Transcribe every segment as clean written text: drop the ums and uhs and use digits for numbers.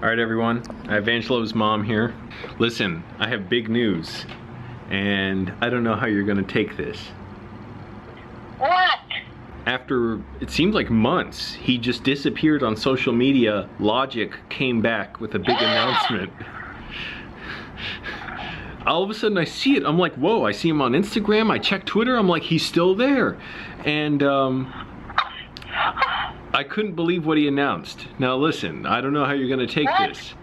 Alright everyone, I have Angelo's mom here. Listen, I have big news, and I don't know how you're gonna take this. What? After, it seems like months, he just disappeared on social media. Logic came back with a big announcement. All of a sudden I see it, I'm like, whoa, I see him on Instagram, I check Twitter, I'm like, he's still there. And I couldn't believe what he announced. Now listen, I don't know how you're gonna take this.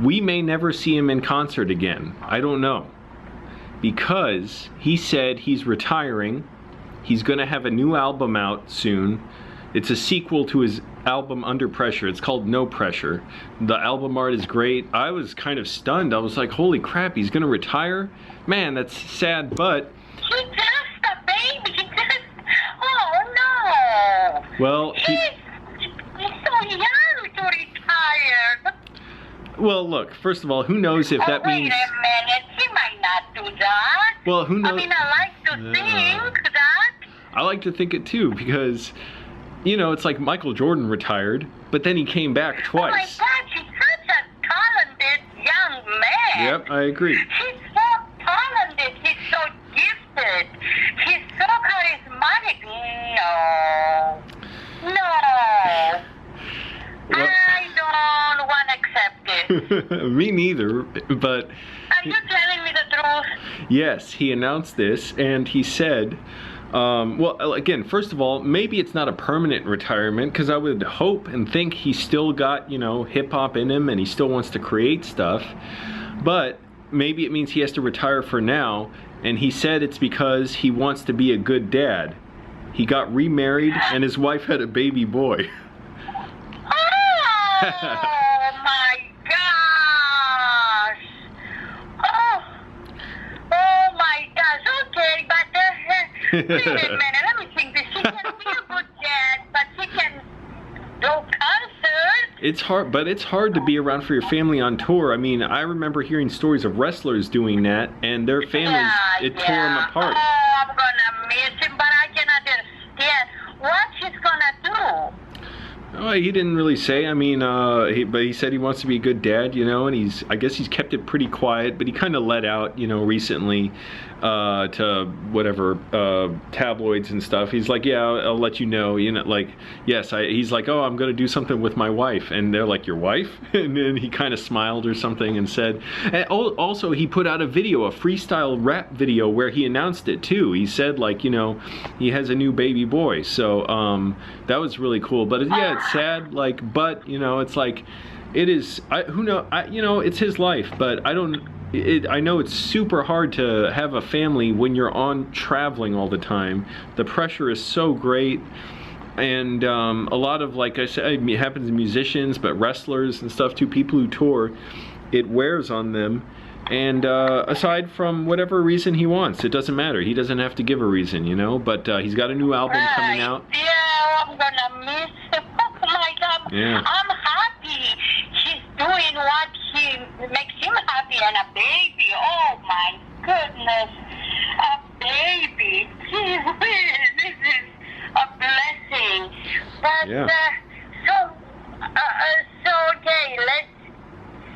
We may never see him in concert again. I don't know. Because he said he's retiring. He's gonna have a new album out soon. It's a sequel to his album Under Pressure. It's called No Pressure. The album art is great. I was kind of stunned. I was like, holy crap, he's gonna retire? Man, that's sad, but... He just a baby. Oh no. Well, he's so young to retire. Well, look, first of all, who knows if that means... Wait a minute, he might not do that. Well, who knows... I mean, I like to think that. I like to think it too, because, you know, it's like Michael Jordan retired, but then he came back twice. Oh my God, he's such a talented young man. Yep, I agree. He's so talented, he's so gifted, he's so charismatic. No. No. Well, I don't want to accept it. me neither, but... Are you telling me the truth? Yes, he announced this, and he said... well, again, first of all, maybe it's not a permanent retirement, because I would hope and think he's still got, you know, hip-hop in him, and he still wants to create stuff. But maybe it means he has to retire for now, and he said it's because he wants to be a good dad. He got remarried, and his wife had a baby boy. Oh my gosh! Oh my gosh! Okay, but wait a minute. Let me think. She can be a good dad, but she can do concerts. It's hard, but it's hard to be around for your family on tour. I mean, I remember hearing stories of wrestlers doing that, and their families, it tore them apart. Oh, I'm gonna miss him, but I can understand what he's gonna do. Oh, he didn't really say. I mean, but he said he wants to be a good dad, you know, and I guess he's kept it pretty quiet, but he kind of let out, you know, recently to whatever tabloids and stuff. He's like, yeah, I'll let you know, like, yes, he's like, oh, I'm gonna do something with my wife, and they're like, your wife? And then he kind of smiled or something and said, and also he put out a video, a freestyle rap video where he announced it too. He said, like, you know, he has a new baby boy, so that was really cool. But yeah, it's sad, like, but you know, it's like, it is, you know, it's his life, but I know it's super hard to have a family when you're on traveling all the time. The pressure is so great, and a lot of, like I said, it happens to musicians, but wrestlers and stuff too, people who tour, it wears on them. And aside from whatever reason he wants, it doesn't matter. He doesn't have to give a reason, you know, but he's got a new album coming out. Yeah, I'm gonna miss him. Oh my God, yeah. I'm happy. He's doing what makes him happy, and a baby. Oh my goodness, a baby. This is a blessing. But yeah. So okay, let's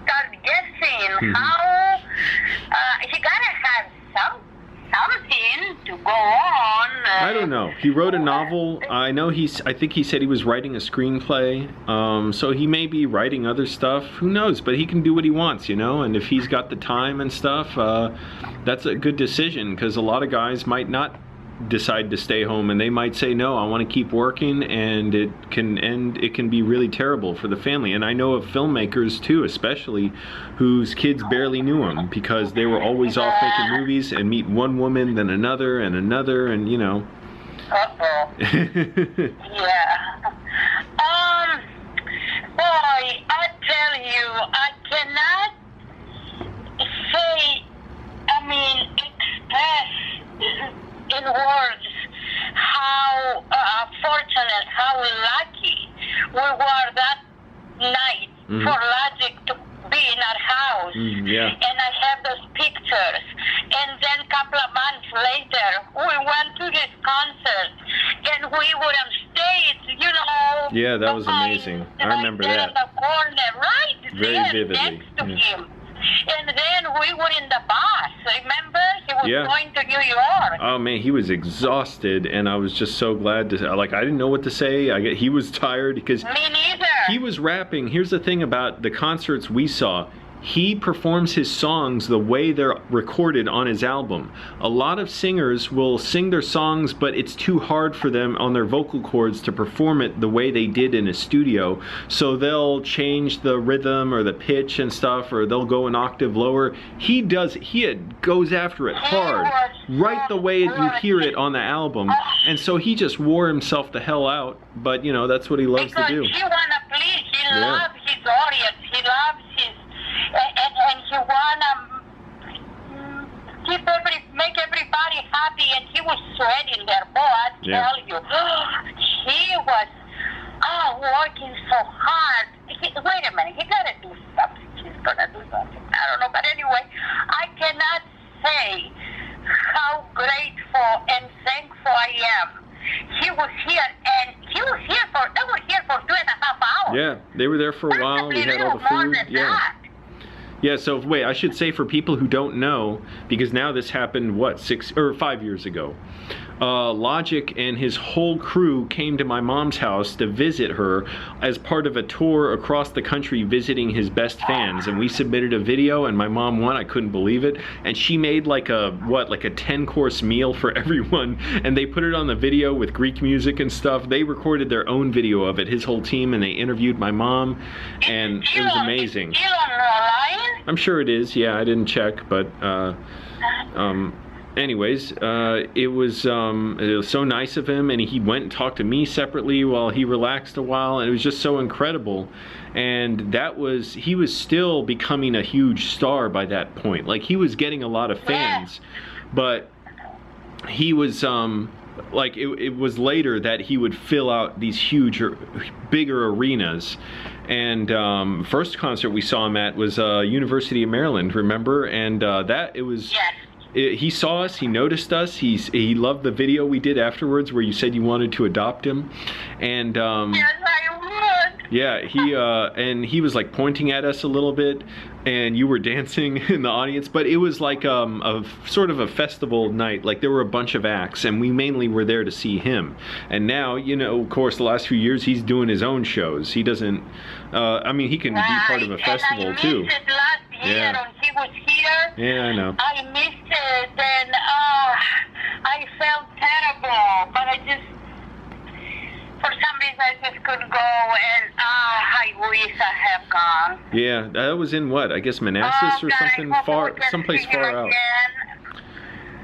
start guessing. How he gotta have something to go on. I don't know. He wrote a novel. I think he said he was writing a screenplay. So he may be writing other stuff. Who knows? But he can do what he wants, you know. And if he's got the time and stuff, that's a good decision, because a lot of guys might not decide to stay home, and they might say, no, I want to keep working, and it can be really terrible for the family. And I know of filmmakers too, especially, whose kids barely knew them because they were always off making movies and meet one woman, then another, and you know. Yeah. Boy, I tell you, I cannot say, express in words how fortunate, how lucky we were that night for Logic to be in our house. Yeah. And I have those pictures. And then a couple of months later, we went to his concert, and we were on stage, you know. Yeah, that was amazing. I remember right there that. in the corner, right Very there vividly. next to him. And then we were in the bus, remember? He was going to New York. Oh man, he was exhausted, and I was just so glad to, like, I didn't know what to say. He was tired because Me neither. he was rapping. Here's the thing about the concerts we saw. He performs his songs the way they're recorded on his album. A lot of singers will sing their songs, but it's too hard for them on their vocal cords to perform it the way they did in a studio. So they'll change the rhythm or the pitch and stuff, or they'll go an octave lower. He goes after it hard, right the way you hear it on the album. And so he just wore himself the hell out. But you know, that's what he loves to do. Because he wanna please, he loves his audience, he loves his, and he wanna make everybody happy, and he was sweating there, boy, I tell you. He was working so hard. Wait a minute, he gotta do something. He's gonna do something. I don't know, but anyway, I cannot say how grateful and thankful I am. He was here, and they were here for 2.5 hours. Yeah, they were there for a while. We had all the food. Yeah, so wait, I should say for people who don't know, because now this happened, what, 6 or 5 years ago. Logic and his whole crew came to my mom's house to visit her as part of a tour across the country visiting his best fans, and we submitted a video, and my mom won. I couldn't believe it, and she made like a 10-course meal for everyone, and they put it on the video with Greek music and stuff. They recorded their own video of it, his whole team, and they interviewed my mom, and it was amazing. I'm sure it is. Yeah, I didn't check, but anyways, it was so nice of him, and he went and talked to me separately while he relaxed a while, and it was just so incredible. And he was still becoming a huge star by that point. Like, he was getting a lot of fans, but he was like, it was later that he would fill out these bigger arenas. And first concert we saw him at was University of Maryland, remember? And he saw us, he noticed us, he loved the video we did afterwards where you said you wanted to adopt him. And yes, I would. Yeah, he was like pointing at us a little bit, and you were dancing in the audience, but it was like a sort of a festival night. Like, there were a bunch of acts, and we mainly were there to see him. And now, you know, of course, the last few years he's doing his own shows. He doesn't I mean, he can be part of a festival too. I missed it last year when he was here. Yeah, I know. I missed it, and I felt terrible, but I just, for some reason, I just couldn't go, and I wish I have gone. Yeah, that was in what? I guess Manassas or something someplace far out.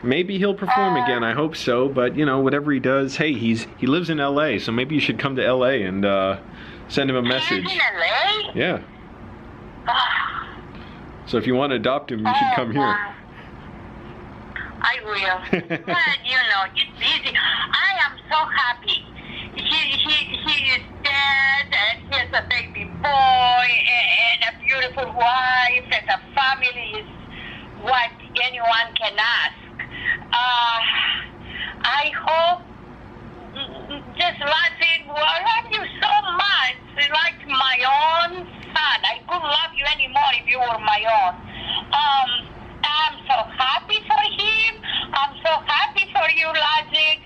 Maybe he'll perform again. I hope so. But you know, whatever he does, hey, he lives in L.A., so maybe you should come to L.A. and send him a message. He lives in L.A.? Yeah. So if you want to adopt him, you should come here. I will. But you know, it's easy. I am so happy. He is dead, and he has a baby boy and a beautiful wife, and a family is what anyone can ask. I hope, just Latin, I love you so much. It's like my own son. I couldn't love you anymore if you were my own. I'm so happy for him. I'm so happy for you, Logic.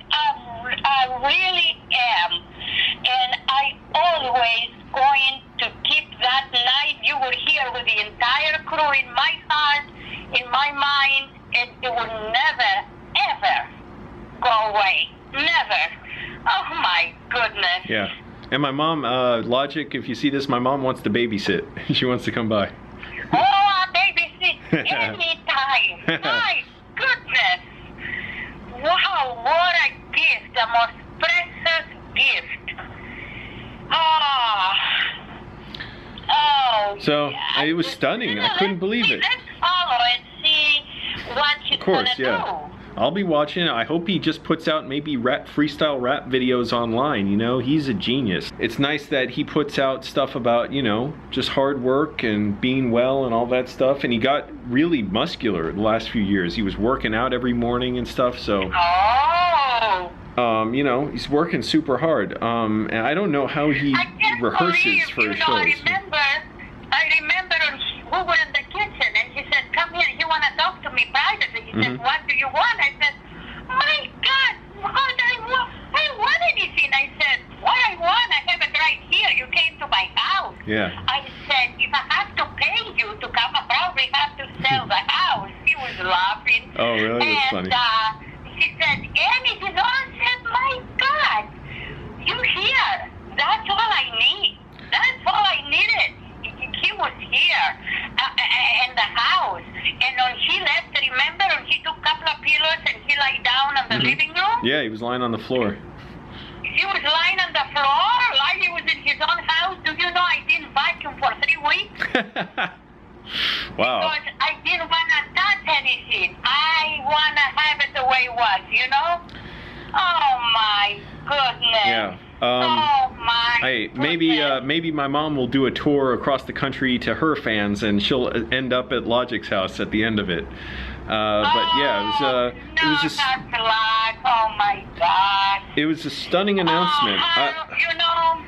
I really am. And I always going to keep that night you were here with the entire crew in my heart, in my mind, and it will never, ever go away. Never. Oh my goodness. Yeah. And my mom, Logic, if you see this, my mom wants to babysit. She wants to come by. Oh, I'll babysit anytime. My goodness. Wow, what a gift. The most precious gift. Oh. So, yeah. it was stunning. I couldn't believe it. Let's follow and see what he's going to do. I'll be watching. I hope he just puts out maybe freestyle rap videos online, you know? He's a genius. It's nice that he puts out stuff about, you know, just hard work and being well and all that stuff. And he got really muscular the last few years. He was working out every morning and stuff, so... Oh! You know, he's working super hard. And I don't know how he I can't rehearses believe, for his you know, shows. I remember we were in the kitchen and he said, come here, you want to talk to me privately. He said, what do you want? I said, my God, what I want anything. I said, what I want, I have it right here. You came to my house. Yeah. I said, if I have to pay you to come, I probably have to sell the house. He was laughing. Oh, really? That's funny. And she said, anything. I said, my God, you here. That's all I need. That's all I needed. He was here in the house. And when she left, remember, when she took a couple of pillows and he lay down in the living room? Yeah, he was lying on the floor. He was lying on the floor like he was in his own house. Do you know I didn't vacuum for 3 weeks? Wow. Because I didn't want to touch anything. I want to have it the way it was, you know? Oh, my goodness. Yeah. Oh, my Hey, goodness. maybe my mom will do a tour across the country to her fans, and she'll end up at Logic's house at the end of it. But yeah, it was just. Not like, oh my gosh. It was a stunning announcement. You know,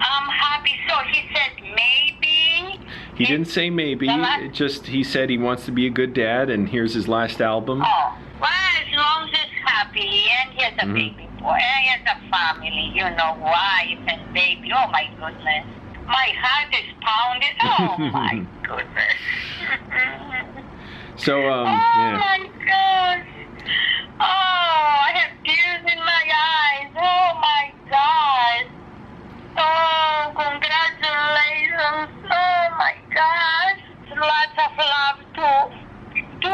I'm happy. So he said maybe. He didn't say maybe. It just he said he wants to be a good dad, and here's his last album. Oh, well, as long as he's happy and he has a baby boy and he has a family, you know, wife and baby. Oh my goodness, my heart is pounding. Oh my goodness. So oh yeah. my gosh. Oh, I have tears in my eyes. Oh my God. Oh, congratulations. Oh my gosh. Lots of love to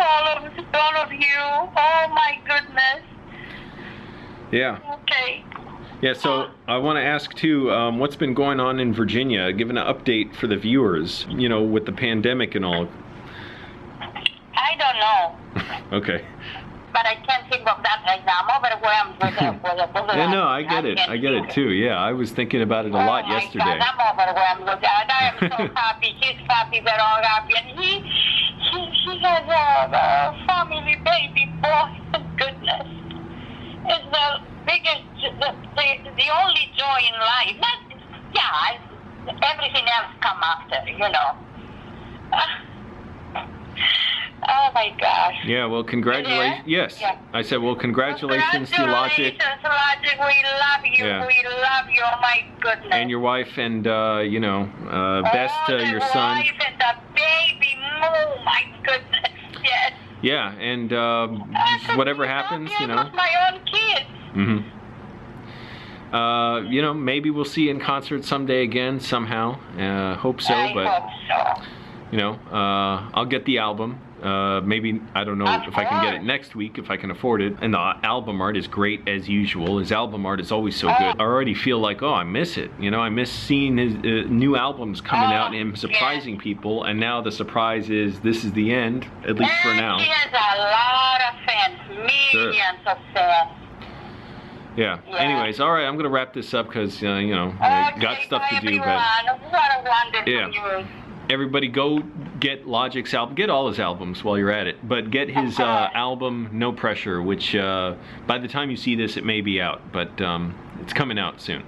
all of you. Oh my goodness. Yeah. Okay. Yeah, so I want to ask too, what's been going on in Virginia? Give an update for the viewers, you know, with the pandemic and all. I don't know. Okay. But I can't think of that right now. I'm overwhelmed with Yeah, no, I get it. I get it too. Yeah, I was thinking about it a lot yesterday. God, I'm overwhelmed with that. I am so happy. He's happy. We're all happy. And he has a family baby boy. Goodness. It's the biggest, the only joy in life. Everything else come after, you know. Oh my gosh. Yeah, well, congratulations. Yes. Yeah. I said, well, congratulations to Logic. Congratulations, Logic. We love you. Yeah. We love you. Oh my goodness. And your wife, and, you know, best to your the son. wife and the baby. Oh my goodness. Yes. Yeah, and whatever happens, you know. My own kids. You know, maybe we'll see you in concert someday again, somehow. Hope so, I but, hope so. you know, I'll get the album. Maybe, I don't know if I can get it next week, if I can afford it. And the album art is great as usual. His album art is always so good. I already feel like, oh, I miss it. You know, I miss seeing his new albums coming out and him surprising people. And now the surprise is this is the end, at least for now. He has a lot of fans, millions of fans. Yeah. Anyways, all right, I'm going to wrap this up because, you know, I got stuff to do. But what a wonderful news. Everybody go get Logic's album. Get all his albums while you're at it. But get his album, No Pressure, which by the time you see this, it may be out. But it's coming out soon.